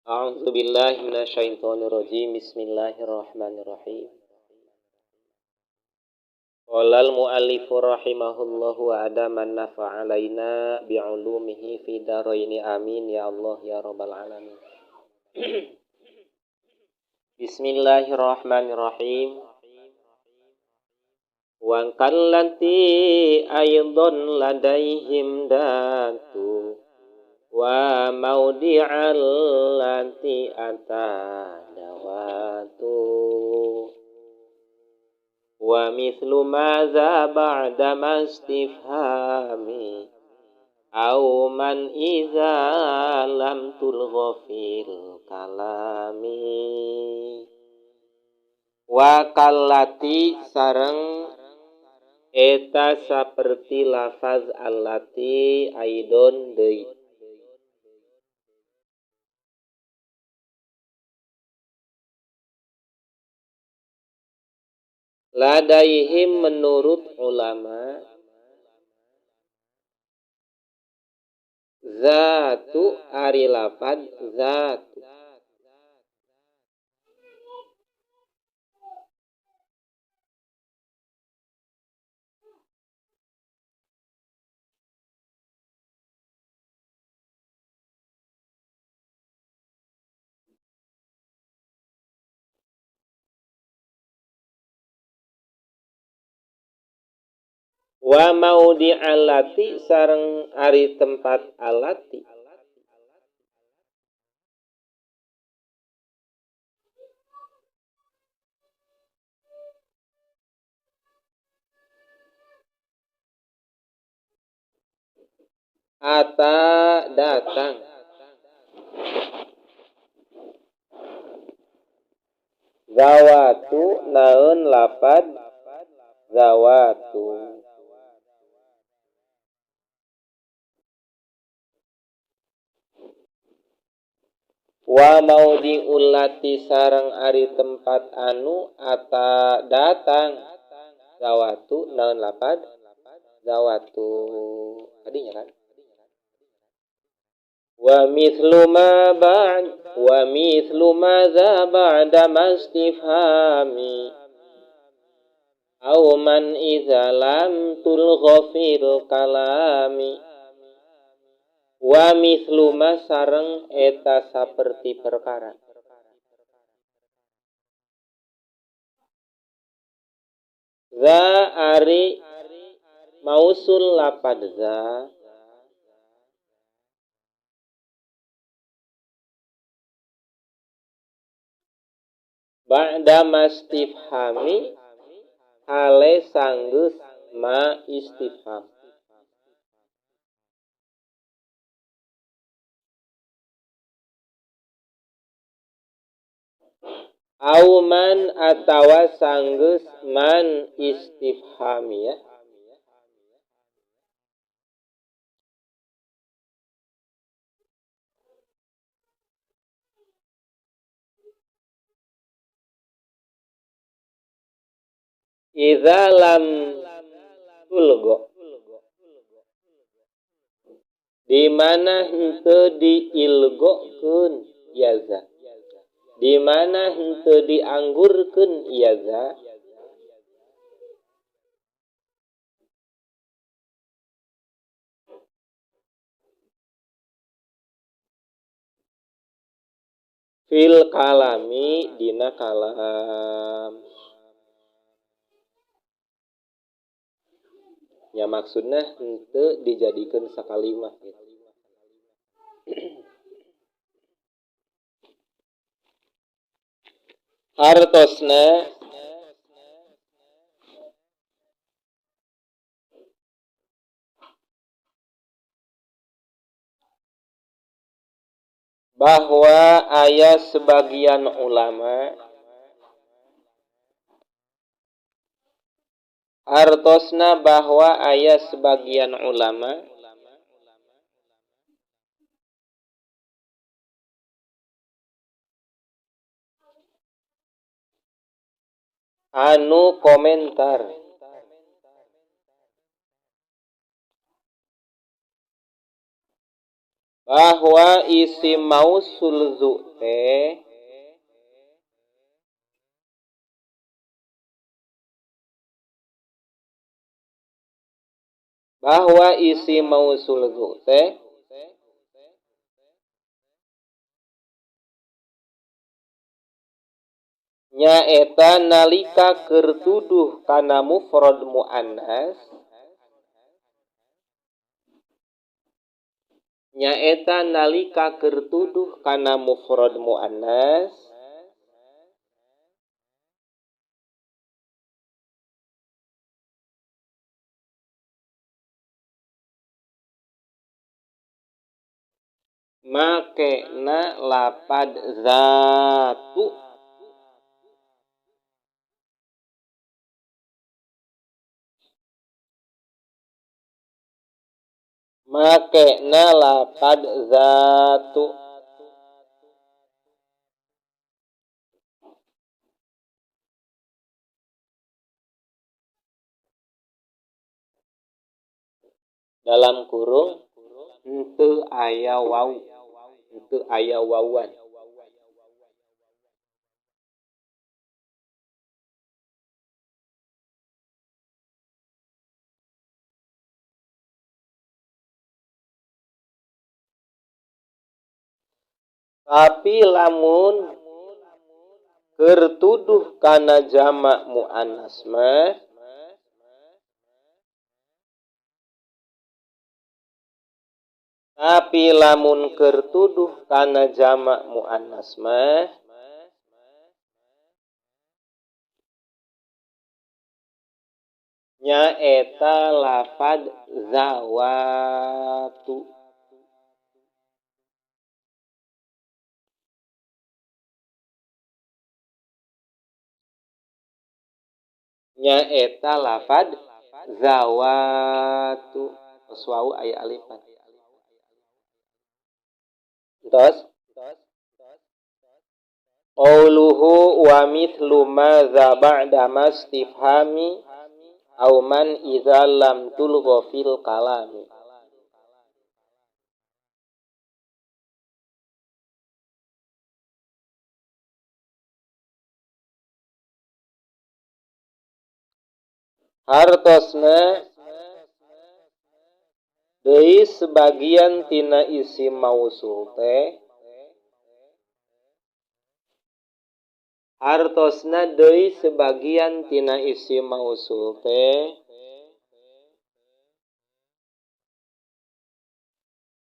A'udzu billahi minasyaitonir rajim. Bismillahirrahmanirrahim. Qala al-mu'allifu rahimahullahu wa adaman nafa'alaina bi'ulumihi fi daraini amin ya Allah ya rabbal alamin. Bismillahirrahmanirrahim. Wa kallati aydon ladaihim datu wa maudi'al lati atadawatu wa mithlu madza ba'da mastifhami au man idza lam tulgha fil kalami wa kallati sareng eta saperti lafaz allati aidon deui ladaihim menurut ulama zatu ari lafad zatu wa maudi alati sareng ari tempat alati ata datang zawatu naun lafad zawatu wa maudi ulati sareng ari tempat anu ata datang zawatu naun lafad zawatu tadinya kan wa mithlu ma za ba'da mastifhami aw man idza lam tulgha fil kalami wa mithlu ma sareng eta saperti perkara za ari mausul lapad za ba'da mastifhami ale sanggeus ma istifham auman atawa sanggeus man istifhami ya idza lam tulgo di mana henteu diilgokeun yaza di mana henteu dianggurkeun yaza fil kalami dina kalam ya maksudna henteu dijadikeun sakalimah gitu. Hartosna bahwa aya sebagian ulama artosna bahwa aya sebagian ulama anu komentar bahwa isim mausul zu teh bahwa isi mausul zu teh nyaeta nalika keur tuduh kana mufrad muannas nyaeta nalika keur tuduh kana mufrad muannas makena lapad zatu makena lapad zatu dalam kurung henteu aya wau henteu aya wawuan tapi lamun keur tuduh kana jamak muannas mah tapi lamun keur tuduh kana jamak muannas mah nyaeta lafad zawatu nyaeta lafad zawatu wau aya alifan terus qauluhu wa mithlu madza ba'da mastifhami au man idza lam tulgha fil kalami hartosna deui sebagian tina isim mausul teh hartosna deui sebagian tina isim mausul teh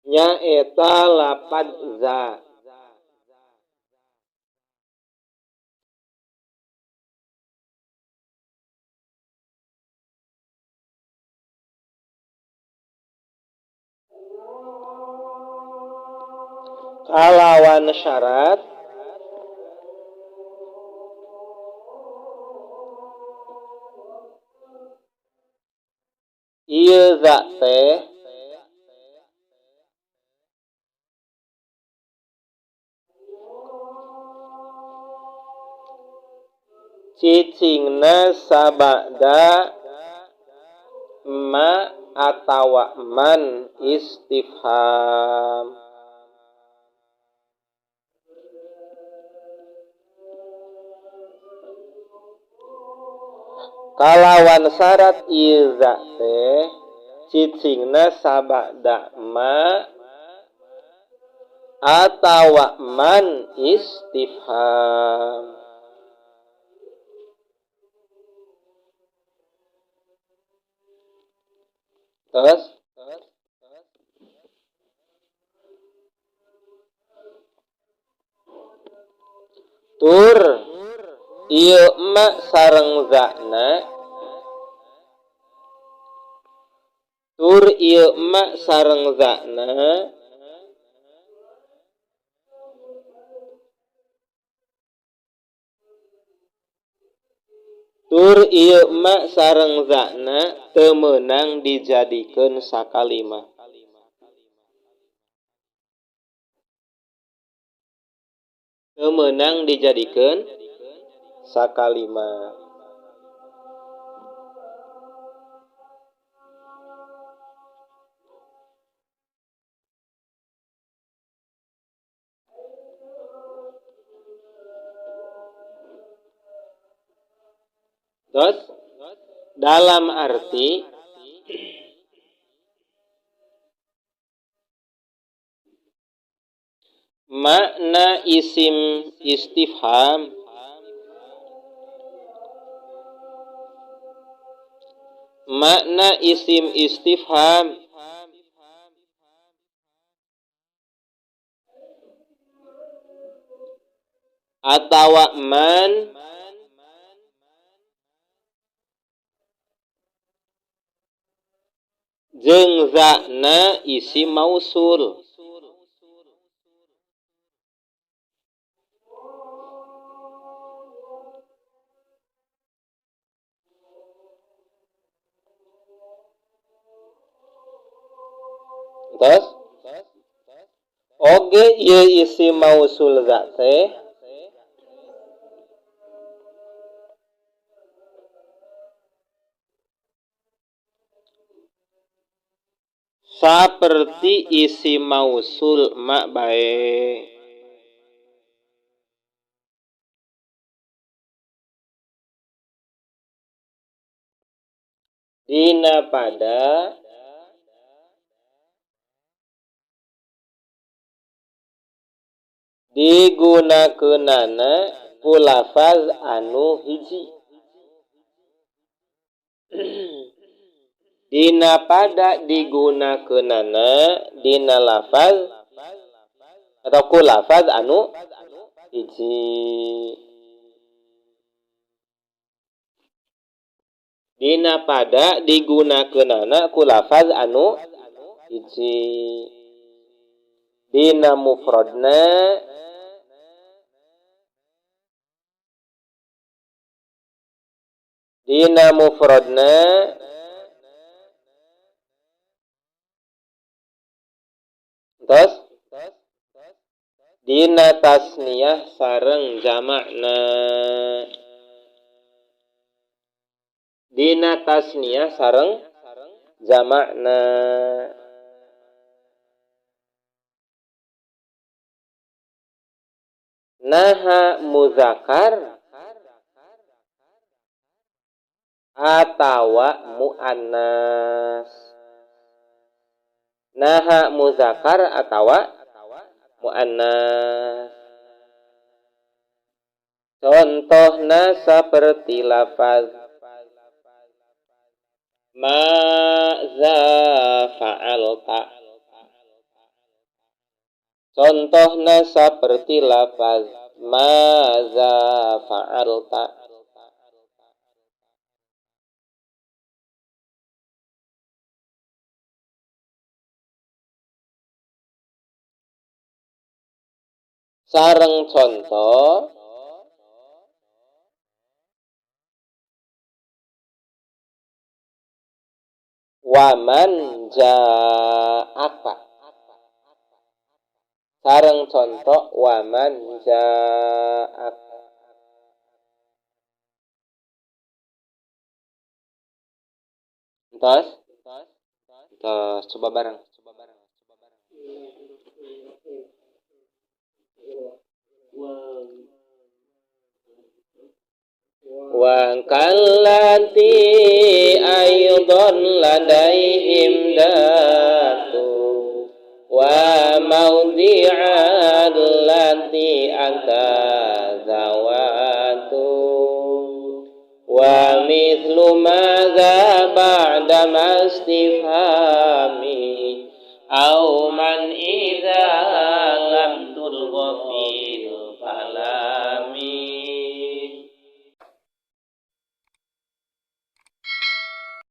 nyaeta lapad za kalawan syarat ieu za teh cicingna sabada ma atawa man istifham kalawan syarat ieu za teh cicingna sabada ma atawa man istifham terus tur ieu ma sareng zakna tur ieu ma sareng zakna tur ieu ma sareng zakna teu meunang dijadikeun sakalimah teu meunang dijadikeun sakalimah Terus dalam arti makna isim istifham atawa man jeung zakna isim mausul. Terus oge ieu isim mausul za teh saperti isim mausul ma bae. Dina pada digunakeunana ku lafaz anu hiji. Dina pada digunakeunana dina lafaz atau ku lafaz anu hiji. Dina pada digunakeunana ku lafaz anu hiji. Dina mufradna terus dina tasniyah sareng jamakna. Dina tasniyah sareng jamakna. Naha muzakkar atawa muannas. Naha muzakkar atawa muannas. Contohna saperti lafaz maza fa'alta. Contohna saperti lafaz maza fa'alta. Sareng contoh waman ja'aka. Sareng contoh waman ja'aka. Terus coba bareng. Wa kallati aydon ladaihim datu wa maudhi'al lati anta zawatu wa mithlu madza ba'da mastifhami au man